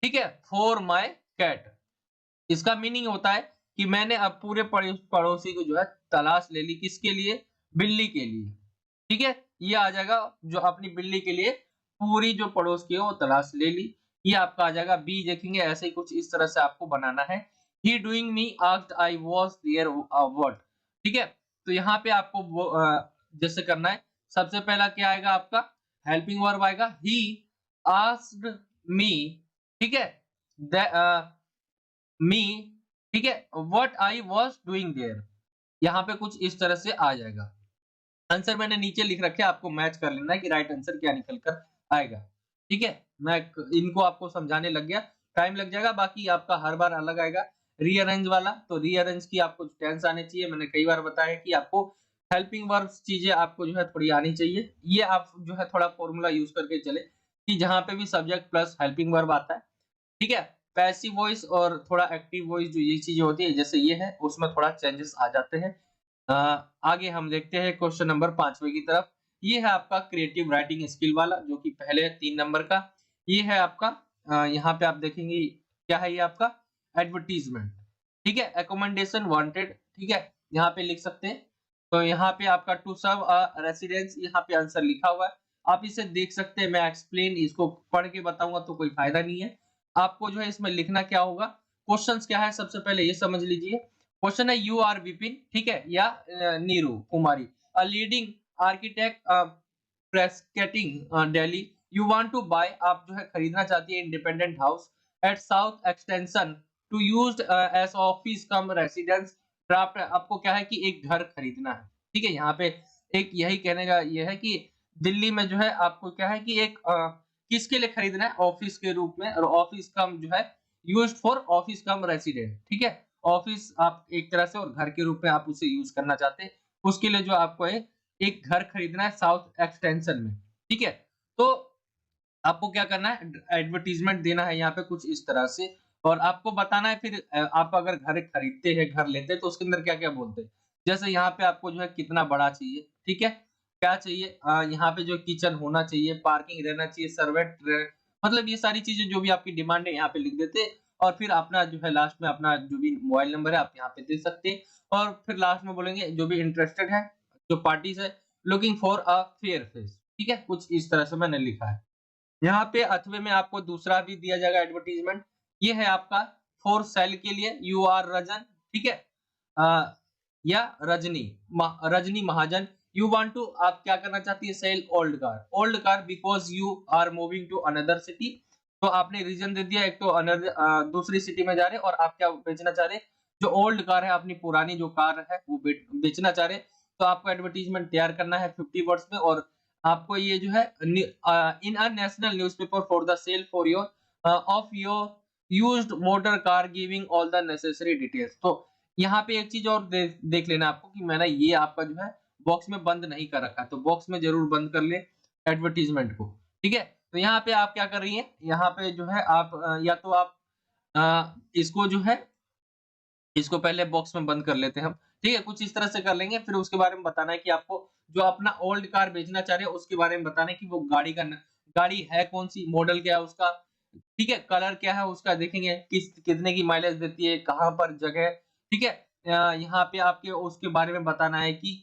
ठीक है, फॉर माय कैट। इसका मीनिंग होता है कि मैंने अब पूरे पड़ोसी को जो है तलाश ले ली, किसके लिए, बिल्ली के लिए, ठीक है। ये आ जाएगा जो अपनी बिल्ली के लिए पूरी जो पड़ोस की है वो तलाश ले ली, ये आपका आ जाएगा। बी देखेंगे ऐसे ही कुछ इस तरह से आपको बनाना है। He doing me asked I was there what, ठीक है। तो यहाँ पे आपको जैसे करना है, सबसे पहला क्या आएगा आपका, हेल्पिंग वर्ब आएगा, ही आस्क्ड मी, ठीक है, मी, ठीक है, what I was doing there. यहाँ पे कुछ इस तरह से आ जाएगा। आंसर मैंने नीचे लिख रखे, आपको मैच कर लेना है कि राइट आंसर क्या निकल कर आएगा, ठीक है। मैं इनको आपको समझाने लग गया, टाइम लग जाएगा, बाकी आपका हर बार अलग आएगा। रीअरेंज वाला, तो रीअरेंज की आपको टेंस आनी चाहिए। मैंने कई बार बताया कि आपको हेल्पिंग वर्ब्स चीजें आपको जो है थोड़ी आनी चाहिए। ये आप जो है थोड़ा फॉर्मूला यूज करके चले कि जहां पे भी सब्जेक्ट प्लस हेल्पिंग वर्ब आता है, ठीक है, पैसिव वॉइस और थोड़ा एक्टिव वॉइस जो ये चीजें होती है जैसे ये है, उसमें थोड़ा चेंजेस आ जाते हैं। आगे हम देखते हैं क्वेश्चन नंबर 5वें की तरफ। ये है आपका क्रिएटिव राइटिंग स्किल वाला, जो कि पहले 3 नंबर का। ये है आपका यहाँ पे आप देखेंगे क्या है, ये आपका एडवर्टीजमेंट, ठीक है, एकोमेंडेशन वांटेड, ठीक है, यहाँ पे लिख सकते हैं। तो यहाँ पे आपका टू सर्व अ रेसिडेंस, यहाँ पे आंसर लिखा हुआ है, आप इसे देख सकते हैं। मैं एक्सप्लेन इसको पढ़ के बताऊंगा तो कोई फायदा नहीं है। आपको जो है इसमें लिखना क्या होगा, क्वेश्चंस क्या है सबसे पहले ये समझ लीजिए। क्वेश्चन है, यू आर विपिन, ठीक है, या Neeru Kumari, a leading architect practising Delhi, you want to buy, आप जो है खरीदना चाहती है independent house at South Extension two used as office cum residence draft. आपको क्या है कि एक घर खरीदना है, ठीक है। यहाँ पे एक यही कहने का ये है कि दिल्ली में जो है आपको क्या है कि एक किसके लिए खरीदना है, ऑफिस के रूप में, और ऑफिस कम जो है used for office come resident, ठीक है। ऑफिस आप एक तरह से और घर के रूप में आप उसे यूज करना चाहते हैं, उसके लिए जो आपको एक घर खरीदना है साउथ एक्सटेंशन में, ठीक है। तो आपको क्या करना है, एडवर्टीजमेंट देना है यहाँ पे कुछ इस तरह से, और आपको बताना है फिर आप अगर घर खरीदते हैं, घर लेते हैं तो उसके अंदर क्या क्या बोलते हैं। जैसे यहाँ पे आपको जो है कितना बड़ा चाहिए, ठीक है, क्या चाहिए, यहाँ पे जो किचन होना चाहिए, पार्किंग रहना चाहिए, सर्वेंट, मतलब ये सारी चीजें जो भी आपकी डिमांड है यहाँ पे लिख देते हैं। और फिर अपना जो है लास्ट में अपना जो भी मोबाइल नंबर है आप यहाँ पे दे सकते हैं, और फिर लास्ट में बोलेंगे जो भी इंटरेस्टेड है, जो पार्टीज है, looking for a fair face, ठीक है, कुछ इस तरह से मैंने लिखा है। यहाँ पे अथवे में आपको दूसरा भी दिया जाएगा एडवर्टीजमेंट, ये है आपका फॉर सेल के लिए, यू आर रजन, ठीक है, या Rajni Rajni Mahajan, you want to, आप क्या करना चाहती है, sell old car because you are moving to another city. तो आपने रीजन दे दिया, एक तो दूसरी सिटी में जा रहे और आप क्या बेचना चाह रहे, जो ओल्ड कार है, अपनी पुरानी जो कार है वो बेचना चाह रहे। तो आपको एडवर्टीजमेंट तैयार करना है 50 वर्ड्स में, और आपको ये जो है in a national newspaper for the sale for your of your used motor car giving all the necessary details. तो यहाँ पे एक चीज और देख लेना आपको कि मैंने ये आपका जो है बॉक्स में बंद नहीं कर रखा, तो बॉक्स में जरूर बंद कर ले एडवर्टीजमेंट को, ठीक है। तो यहाँ पे आप क्या कर रही हैं, यहाँ पे जो है आप या तो आप इसको जो है इसको पहले बॉक्स में बंद कर लेते हैं हम, ठीक है? कुछ इस तरह से कर लेंगे, फिर उसके बारे में बताना है कि आपको जो अपना ओल्ड कार बेचना चाह रहे हो उसके बारे में बताना है कि वो गाड़ी है कौन-सी, मॉडल क्या है उसका, ठीक है? कलर क्या है उसका देखेंगे, कितने की माइलेज देती है, कहाँ पर जगह है, ठीक है? यहाँ पे आपके उसके बारे में बताना है कि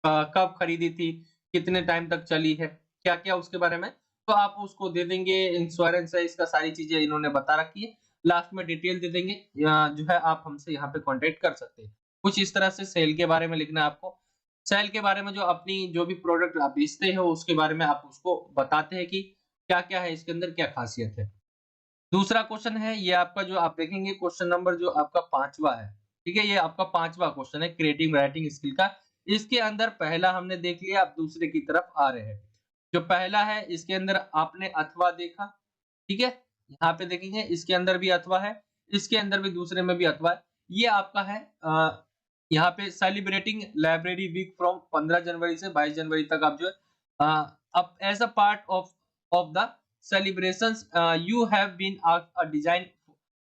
कब खरीदी थी, कितने टाइम तक चली है, क्या-क्या उसके बारे में, तो आप उसको दे देंगे, इंश्योरेंस है, इसका सारी चीज़ें इन्होंने बता रखी है। लास्ट में डिटेल दे देंगे या जो है आप हमसे यहाँ पे कॉन्टैक्ट कर सकते हैं। कुछ इस तरह से सेल के बारे में लिखना है आपको। सेल के बारे में जो अपनी जो भी प्रोडक्ट आप बेचते हो उसके बारे में आप उसको बताते हैं कि क्या-क्या है इसके अंदर, क्या खासियत है। दूसरा क्वेश्चन है ये आपका जो आप देखेंगे क्वेश्चन नंबर जो आपका 5वां है, ठीक है? ये आपका 5वां क्वेश्चन है क्रिएटिव राइटिंग स्किल का। इसके अंदर पहला हमने देख लिया, अब दूसरे की तरफ आ रहे हैं। जो पहला है इसके अंदर आपने अथवा देखा, ठीक है? यहाँ पे देखेंगे इसके अंदर भी अथवा है, इसके अंदर भी दूसरे में भी अथवा है। ये आपका है यहाँ पे सेलिब्रेटिंग लाइब्रेरी वीक फ्रॉम 15 जनवरी से 22 जनवरी तक आप जो है अब as a part of the celebrations you have been asked a design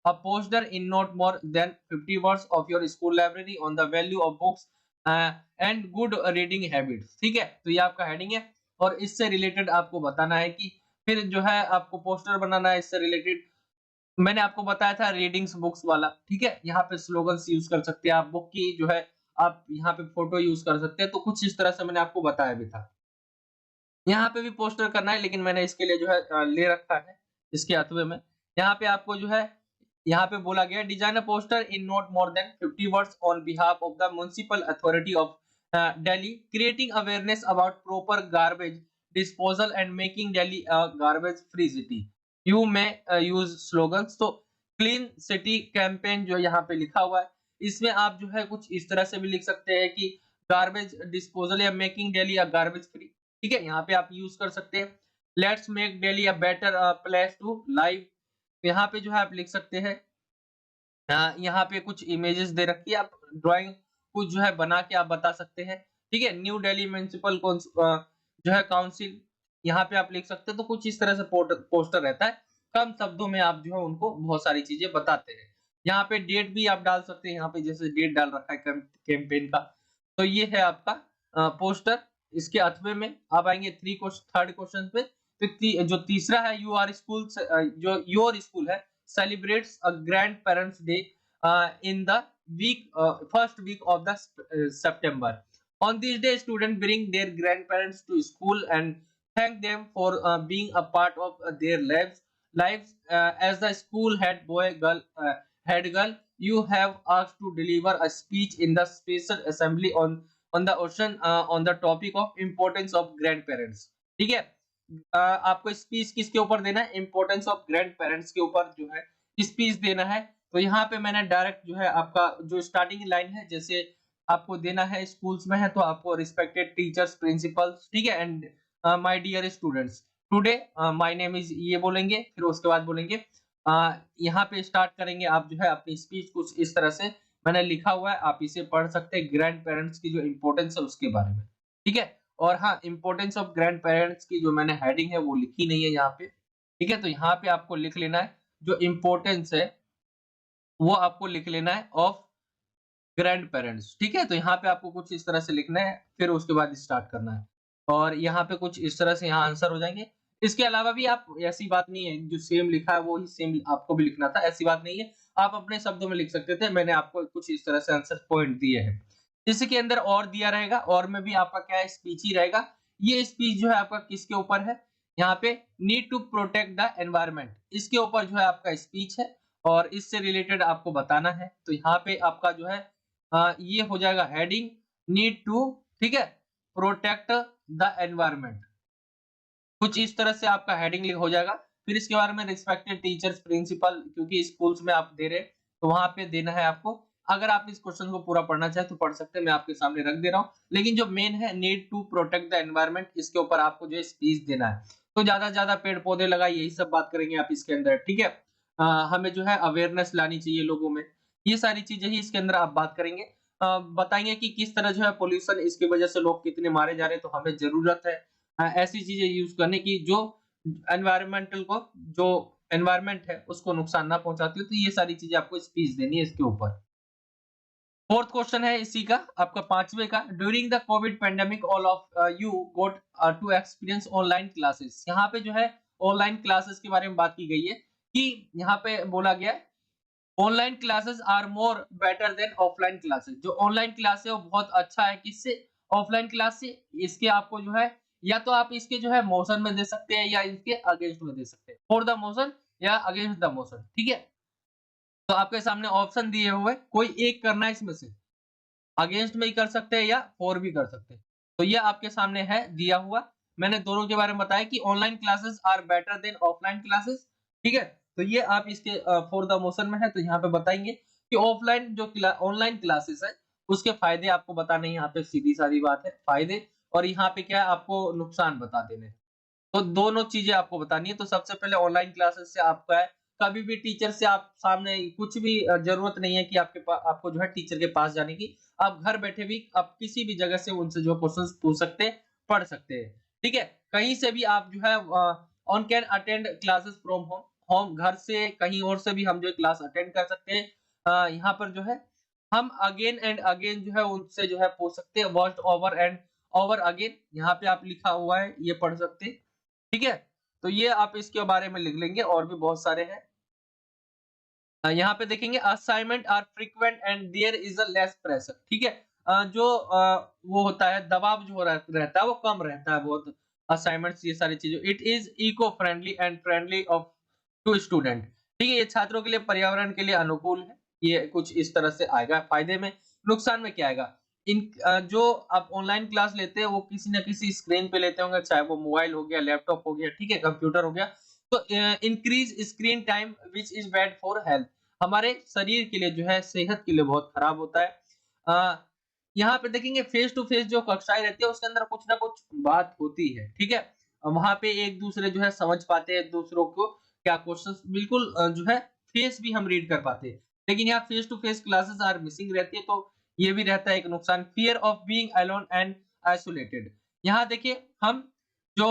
a poster in not more than 50 words of your school library on the value of books and good reading habits, ठीक है? तो ये आपका heading है और इससे related आपको बताना है कि फिर जो है आपको पोस्टर बनाना है इससे रिलेटेड। मैंने आपको बताया था रीडिंग्स बुक्स वाला, ठीक है? यहाँ पे स्लोगन्स यूज कर सकते हैं आप, बुक की जो है आप यहाँ पे फोटो यूज कर सकते हैं, तो कुछ इस तरह से मैंने आपको बताया भी था। यहाँ पे भी पोस्टर करना है लेकिन मैंने इसके लिए जो है ले रखा है इसके अथवे में। यहाँ पे आपको जो है यहाँ पे बोला गया design a poster in not more than 50 words on behalf of the municipal authority of Delhi creating awareness about proper garbage disposal and making Delhi a garbage free city. You may use slogans, तो clean city campaign जो यहाँ पे लिखा हुआ है इसमें आप जो है कुछ इस तरह से भी लिख सकते हैं कि गार्बेज डिस्पोजल या making Delhi a garbage free, ठीक है? यहाँ पे आप यूज कर सकते हैं। Let's make Delhi a better place to live, यहाँ पे जो है आप लिख सकते हैं यहाँ पे कुछ इमेजेस दे रखी है, आप ड्राइंग कुछ जो है बना के आप बता सकते हैं, ठीक है? न्यू दिल्ली म्युनिसिपल जो है काउंसिल, यहाँ पे आप लिख सकते हैं। तो कुछ इस तरह से पोस्टर रहता है, कम शब्दों में आप जो है उनको बहुत सारी चीजें बताते हैं। यहाँ पे डेट भी आप डाल सकते हैं, यहाँ पे जैसे डेट डाल रखा है कैंपेन का। तो ये है आपका पोस्टर। इसके अथवे में आप आएंगे थर्ड क्वेश्चन पे, तो जो तीसरा है यू आर स्कूल, जो योर स्कूल है celebrates a grandparents day in the first week of the September. On this day, students bring their grandparents to school and thank them for being a part of their lives. As the school head girl, you have asked to deliver a speech in the special assembly on the ocean on the topic of importance of grandparents. ठीक है? आपको speech किसके ऊपर देना है, importance of grand parents के ऊपर जो है स्पीच देना है। तो यहाँ पे मैंने डायरेक्ट जो है आपका जो स्टार्टिंग लाइन है, जैसे आपको देना है स्कूल्स में है तो आपको रिस्पेक्टेड टीचर्स प्रिंसिपल्स, ठीक है, and my dear students today my name is, ये बोलेंगे, फिर उसके बाद बोलेंगे यहाँ पे स्टार्ट करेंगे आप जो है अपनी स्पीच कुछ इस तरह से मैंने लिखा हुआ है, आप इसे पढ़ सकते हैं। ग्रैंड पेरेंट्स की जो इंपॉर्टेंस है उसके बारे में, ठीक है। और हाँ, इंपॉर्टेंस ऑफ ग्रैंड पेरेंट्स की जो मैंने हेडिंग है वो लिखी नहीं है यहाँ पे, ठीक है। तो यहाँ पे आपको लिख लेना है जो इंपॉर्टेंस है वो आपको लिख लेना है ऑफ ग्रैंड पेरेंट्स, ठीक है। तो यहाँ पे आपको कुछ इस तरह से लिखना है, फिर उसके बाद स्टार्ट करना है और यहाँ पे कुछ इस तरह से यहाँ आंसर हो जाएंगे। इसके अलावा भी आप, ऐसी बात नहीं है जो सेम लिखा है वो ही सेम आपको भी लिखना था, ऐसी बात नहीं है। आप अपने शब्दों में लिख सकते थे, मैंने आपको कुछ इस तरह से आंसर पॉइंट दिए हैं। इसके अंदर और दिया रहेगा, और में भी आपका क्या है, स्पीच ही रहेगा। ये स्पीच जो है आपका किसके ऊपर है, यहाँ पे need to protect the environment, इसके ऊपर जो है आपका स्पीच है और इससे रिलेटेड आपको बताना है। तो यहाँ पे आपका जो है ये हो जाएगा हेडिंग नीड टू, ठीक है, प्रोटेक्ट द एनवायरमेंट, कुछ इस तरह से आपका हेडिंग हो जाएगा। फिर इसके बारे में रिस्पेक्टेड टीचर्स प्रिंसिपल, क्योंकि स्कूल्स में आप दे रहे तो वहां पे देना है आपको। अगर आप इस क्वेश्चन को पूरा पढ़ना चाहे तो पढ़ सकते हैं, मैं आपके सामने रख दे रहा हूँ। लेकिन जो मेन है need to protect the environment, इसके ऊपर आपको जो स्पीच देना है। तो ज्यादा से ज्यादा पेड़ पौधे लगाए, यही सब बात करेंगे आप इसके अंदर, ठीक है। हमें जो है अवेयरनेस लानी चाहिए लोगों में, ये सारी चीजें ही इसके अंदर आप बात करेंगे। बताएंगे कि किस तरह जो है पोल्यूशन, इसकी वजह से लोग कितने मारे जा रहे हैं, तो हमें जरूरत है ऐसी चीजें यूज करने की जो एनवायरमेंटल को, जो एनवायरमेंट है उसको नुकसान ना पहुंचाती हो। तो ये सारी चीजें आपको स्पीच देनी है इसके ऊपर। फोर्थ क्वेश्चन है इसी का, आपका पांचवे का, during the COVID pandemic all of you got to experience online classes. यहाँ पे जो है ऑनलाइन क्लासेस के बारे में बात की गई है कि यहाँ पे बोला गया है online classes are more better than offline classes. जो ऑनलाइन क्लास है वो बहुत अच्छा है किससे, ऑफलाइन क्लास से। इसके आपको जो है या तो आप इसके जो है मोशन में दे सकते हैं या इसके अगेंस्ट में दे सकते हैं, फॉर द मोशन या अगेंस्ट द मोशन, ठीक है। तो आपके सामने ऑप्शन दिए हुए, कोई एक करना है इसमें से, अगेंस्ट में ही कर सकते हैं या फॉर भी कर सकते हैं। तो ये आपके सामने है दिया हुआ। मैंने दोनों के बारे में बताया कि online classes are better than offline classes, ठीक है। तो ये आप इसके फॉर द मोशन में है तो यहाँ पे बताएंगे कि ऑफलाइन जो ऑनलाइन क्लासेस है उसके फायदे आपको बताने हैं, यहाँ पे सीधी सादी बात है फायदे, और यहाँ पे क्या है आपको नुकसान बता देने हैं। तो दोनों चीजें आपको बतानी है। तो सबसे पहले ऑनलाइन क्लासेस से आपका है कभी भी टीचर से आप सामने कुछ भी जरूरत नहीं है कि आपको जो है टीचर के पास जाने की। आप घर बैठे भी आप किसी भी जगह से उनसे जो क्वेश्चंस पूछ सकते हैं, पढ़ सकते हैं, ठीक है। कहीं से भी आप जो है on can attend classes from home, home घर से कहीं और से भी हम जो क्लास अटेंड कर सकते हैं। यहाँ पर जो है हम अगेन एंड अगेन जो है उनसे जो है पूछ सकते हैं, worst over and over again यहाँ पे आप लिखा हुआ है ये पढ़ सकते हैं, ठीक है। तो ये आप इसके बारे में लिख लेंगे, और भी बहुत सारे हैं। यहाँ पे देखेंगे assignment are frequent and there is a less pressure, ठीक है। जो वो होता है दबाव जो रहता है वो कम रहता है बहुत, असाइनमेंट्स ये सारी चीजें। It is eco friendly and friendly of to student, ठीक है। ये छात्रों के लिए पर्यावरण के लिए अनुकूल है। ये कुछ इस तरह से आएगा फायदे में। नुकसान में क्या आएगा, इन जो आप ऑनलाइन क्लास लेते हैं वो किसी न किसी स्क्रीन पे लेते होंगे, चाहे वो मोबाइल हो गया, लैपटॉप हो गया, ठीक है, कंप्यूटर हो गया। तो increase screen time which is bad for health, हमारे शरीर के लिए जो है सेहत के लिए बहुत खराब होता है। यहाँ पे देखेंगे फेस टू फेस जो कक्षाएं रहती है उसके अंदर कुछ ना कुछ बात होती है, ठीक है। वहां पे एक दूसरे जो है समझ पाते हैं दूसरों को क्या क्वेश्चंस, बिल्कुल जो है फेस भी हम रीड कर पाते हैं। लेकिन यहाँ face to face classes are missing रहती है, तो ये भी रहता है एक नुकसान। Fear of being alone and isolated, यहाँ देखिए हम जो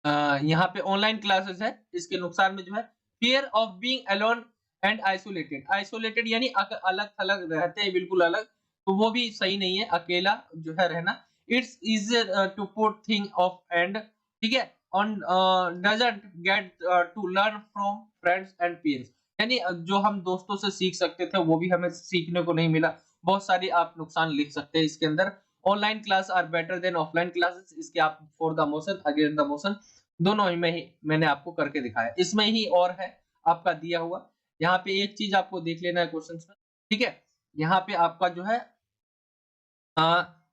यहाँ पे ऑनलाइन क्लासेस है इसके नुकसान में जो है fear of being alone and isolated, isolated यानी अलग थलग रहते हैं बिल्कुल अलग, तो वो भी सही नहीं है अकेला जो है रहना। It's easier to put thing off and, ठीक है, on doesn't get to learn from friends and peers, यानी जो हम दोस्तों से सीख सकते थे वो भी हमें सीखने को नहीं मिला। बहुत सारी आप नुकसान लिख सकते हैं इसके अंदर। Online class are better than offline classes, इसके आप for the motion against the motion दोनों ही में ही मैंने आपको करके दिखाया। इसमें ही और है आपका दिया हुआ, यहाँ पे एक चीज आपको देख लेना है क्वेश्चंस में, ठीक है। यहाँ पे आपका जो है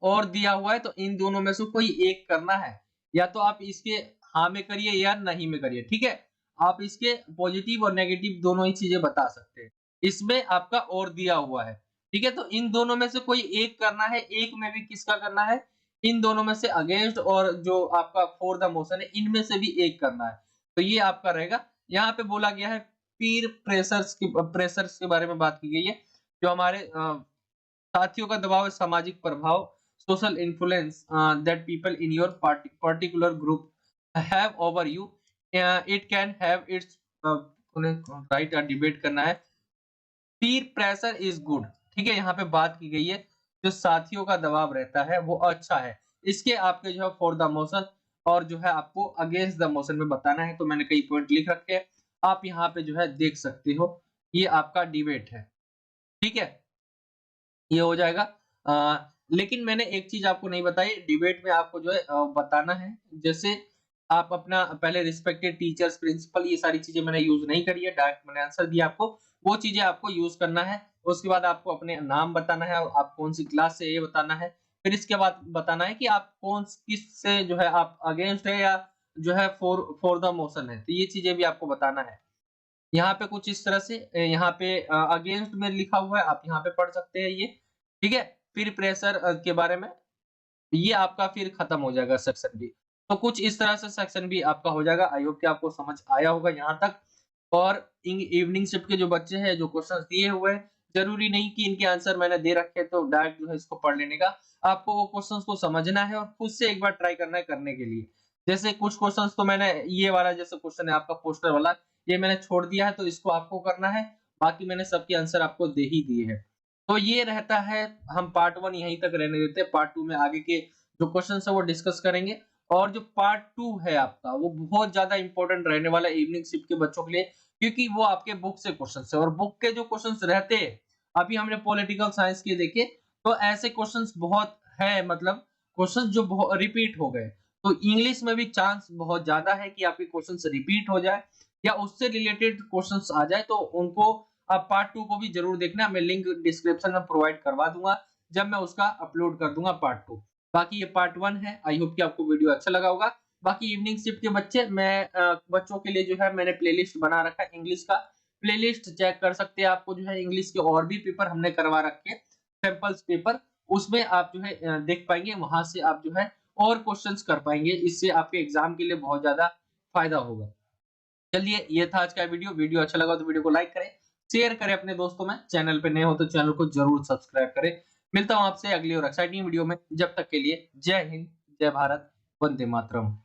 और दिया हुआ है, तो इन दोनों में से कोई एक करना है, या तो आप इसके हाँ में करिए या नहीं में करिए, ठीक है। आप इसके पॉजिटिव और नेगेटिव दोनों ही चीजें बता सकते हैं। इसमें आपका और दिया हुआ है, ठीक है। तो इन दोनों में से कोई एक करना है, एक में भी किसका करना है, इन दोनों में से अगेंस्ट और जो आपका फॉर द मोशन है इनमें से भी एक करना है। तो ये आपका रहेगा। यहाँ पे बोला गया है पीर प्रेशर्स के बारे में बात की गई है, जो हमारे साथियों का दबाव है, सामाजिक प्रभाव, social influence that people in your particular group have over you. It can have it's right debate करना है। पीर प्रेशर इज गुड, ठीक है। यहाँ पे बात की गई है जो साथियों का दबाव रहता है वो अच्छा है। इसके आपके जो है फॉर द मोशन और जो है आपको अगेंस्ट द मोशन में बताना है। तो मैंने कई पॉइंट लिख रखे हैं, आप यहाँ पे जो है देख सकते हो। ये आपका डिबेट है, ठीक है, ये हो जाएगा। लेकिन मैंने एक चीज आपको नहीं बताई, डिबेट में आपको जो है बताना है, जैसे आप अपना पहले रिस्पेक्टेड टीचर्स, प्रिंसिपल, ये सारी चीजें मैंने यूज नहीं करी है, डायरेक्ट मैंने आंसर दिया आपको। वो चीजें आपको यूज करना है। उसके बाद आपको अपने नाम बताना है, आप कौन सी क्लास से, ये बताना है। फिर इसके बाद बताना है कि आप किस से जो है आप अगेंस्ट है या जो है फॉर द मोशन है। तो ये चीजें भी आपको बताना है। यहाँ पे कुछ इस तरह से यहाँ पे अगेंस्ट में लिखा हुआ है, आप यहाँ पे पढ़ सकते हैं ये, ठीक है। फिर प्रेशर के बारे में ये आपका फिर खत्म हो जाएगा सेक्शन बी। तो कुछ इस तरह से सेक्शन बी आपका हो जाएगा। आई होप कि आपको समझ आया होगा यहाँ तक। और इवनिंग शिफ्ट के जो बच्चे हैं जो क्वेश्चन दिए हुए हैं जरूरी नहीं कि इनके आंसर मैंने दे रखे हैं तो डायरेक्ट जो है इसको पढ़ लेने का। आपको वो क्वेश्चंस को समझना है और खुद से एक बार ट्राई करना है करने के लिए। जैसे कुछ क्वेश्चंस तो मैंने ये वाला जैसे क्वेश्चन है आपका पोस्टर वाला, ये मैंने छोड़ दिया है तो इसको आपको करना है। बाकी मैंने सबके आंसर आपको दे ही दिए हैं। तो ये रहता है, हम पार्ट 1 यहीं तक रहने देते हैं। पार्ट 2 में आगे के जो क्वेश्चंस है वो डिस्कस करेंगे। और जो पार्ट 2 है आपका वो बहुत ज्यादा इंपॉर्टेंट रहने वाला है इवनिंग शिफ्ट के बच्चों के लिए, क्योंकि वो आपके बुक से क्वेश्चंस है और बुक के जो क्वेश्चंस रहते हैं, अभी हमने पॉलिटिकल साइंस के देखे, तो ऐसे क्वेश्चंस बहुत है, मतलब क्वेश्चंस जो रिपीट हो गए। तो इंग्लिश में भी चांस बहुत ज्यादा है कि आपके क्वेश्चंस रिपीट हो जाए या उससे रिलेटेड क्वेश्चंस आ जाए, तो उनको आप पार्ट 2 को भी जरूर देखना। मैं लिंक डिस्क्रिप्शन में प्रोवाइड करवा दूंगा जब मैं उसका अपलोड कर दूंगा पार्ट 2। बाकी ये पार्ट 1 है। आई होप कि आपको वीडियो अच्छा लगा होगा। बाकी इवनिंग शिफ्ट के बच्चे, मैं बच्चों के लिए जो है मैंने प्लेलिस्ट बना रखा है इंग्लिश का। प्लेलिस्ट चेक कर सकते हैं। आपको जो है इंग्लिश के और भी पेपर हमने करवा रखे हैं, सैंपल्स पेपर, उसमें आप जो है देख पाएंगे। वहां से आप जो है और क्वेश्चंस कर पाएंगे। इससे आपके एग्जाम के लिए बहुत ज्यादा फायदा होगा। चलिए, ये था आज का वीडियो। वीडियो अच्छा लगा तो वीडियो को लाइक करें, शेयर करें अपने दोस्तों में। चैनल पे नए हो तो चैनल को जरूर सब्सक्राइब करें। मिलता हूं आपसे अगली और एक्साइटिंग वीडियो में। जब तक के लिए जय हिंद, जय भारत, वंदे मातरम।